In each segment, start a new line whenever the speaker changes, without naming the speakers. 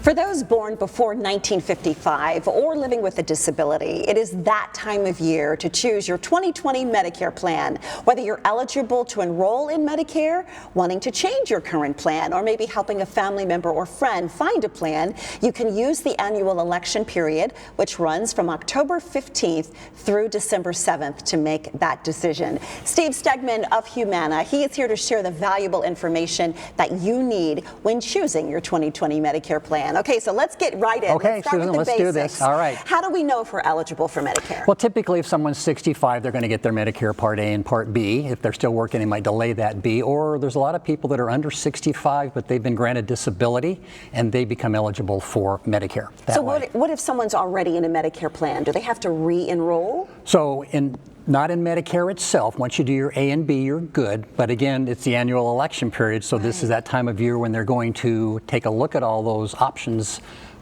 For those born before 1955 or living with a disability, it is that time of year to choose your 2020 Medicare plan. Whether you're eligible to enroll in Medicare, wanting to change your current plan, or maybe helping a family member or friend find a plan, you can use the annual election period, which runs from October 15th through December 7th to make that decision. Steve Stegman of Humana, he is here to share the valuable information that you need when choosing your 2020 Medicare plan. Okay, so let's get right in.
Okay,
let's start
Susan,
with the
let's
basics.
do this. All right.
How do we know if we're eligible for Medicare?
Well, typically if someone's 65, they're going to get their Medicare Part A and Part B. If they're still working, they might delay that B. Or there's a lot of people that are under 65, but they've been granted disability, and they become eligible for Medicare.
So what if someone's already in a Medicare plan? Do they have to re-enroll?
So not in Medicare itself. Once you do your A and B, you're good. But again, it's the annual election period, so this is that time of year when they're going to take a look at all those options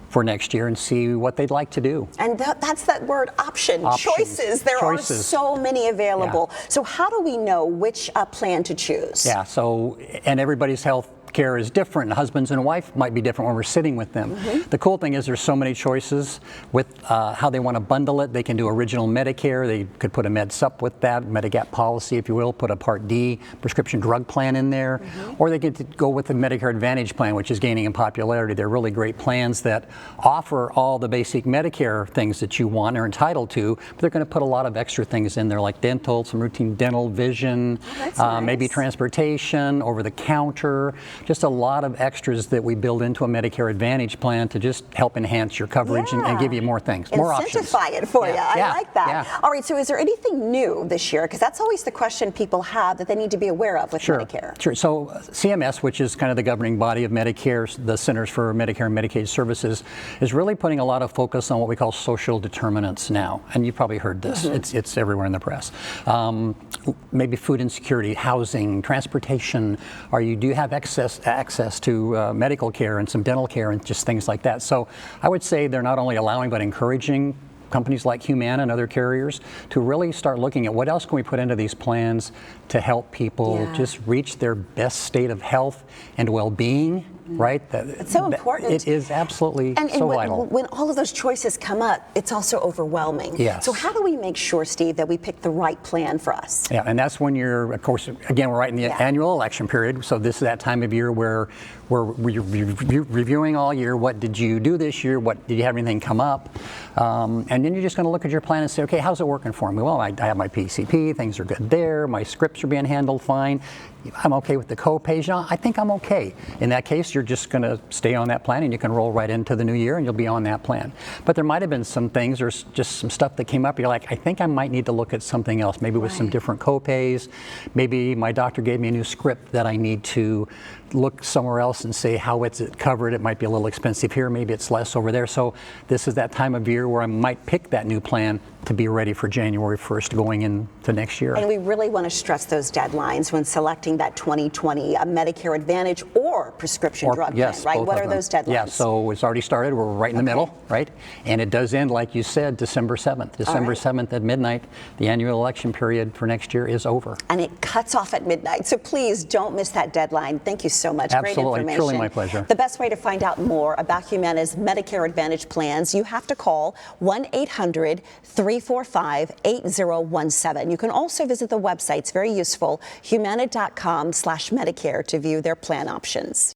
for next year and see what they'd like to do.
And that's that word, option. Choices. There are so many available. Yeah. So how do we know which plan to choose?
Yeah, and everybody's health care is different. Husbands and wife might be different when we're sitting with them. The cool thing is there's so many choices with how they want to bundle it. They can do original Medicare. They could put a Med Sup with that, Medigap policy, if you will, put a Part D prescription drug plan in there, or they get to go with the Medicare Advantage plan, which is gaining in popularity. They're really great plans that offer all the basic Medicare things that you want or entitled to, but they're going to put a lot of extra things in there like dental, some routine dental, vision,
nice.
Maybe transportation, over the counter. Just a lot of extras that we build into a Medicare Advantage plan to just help enhance your coverage and give you more things, more options.
Incentivize it for you. I like that. All right, so is there anything new this year? Because that's always the question people have that they need to be aware of with Medicare.
Sure. So CMS, which is kind of the governing body of Medicare, the Centers for Medicare and Medicaid Services, is really putting a lot of focus on what we call social determinants now. And you've probably heard this. It's everywhere in the press. Maybe food insecurity, housing, transportation. Do you have access to medical care and some dental care and just things like that. So I would say they're not only allowing but encouraging companies like Humana and other carriers to really start looking at what else can we put into these plans to help people just reach their best state of health and well-being, right?
It's so important.
It is absolutely so vital.
When all of those choices come up, it's also overwhelming.
Yes.
So how do we make sure, Steve, that we pick the right plan for us?
Yeah, and that's when you're, of course, again, we're right in the annual election period, so this is that time of year where we're reviewing all year. What did you do this year? What did you have anything come up? And then you're just going to look at your plan and say, okay, how's it working for me? Well, I have my PCP, things are good there, my scripts are being handled fine. I'm okay with the co-pays. I think I'm okay. In that case, you're just going to stay on that plan and you can roll right into the new year and you'll be on that plan. But there might have been some things or just some stuff that came up. You're like, I think I might need to look at something else, maybe with some different co-pays. Maybe my doctor gave me a new script that I need to look somewhere else and say, how is it covered? It might be a little expensive here, maybe it's less over there. So this is that time of year where I might pick that new plan to be ready for January 1st going into next year.
And we really want to stress those deadlines when selecting that 2020 Medicare Advantage or prescription drug plan, right? What are those deadlines? Yeah,
so it's already started. We're right in the middle, right? And it does end, like you said, December 7th. December 7th at midnight, the annual election period for next year is over.
And it cuts off at midnight, so please don't miss that deadline. Thank you so much.
Absolutely.
Great information.
Truly my pleasure.
The best way to find out more about Humana's Medicare Advantage plans, you have to call 1-800-345-8017. You can also visit the website, it's very useful, humana.com/Medicare to view their plan options.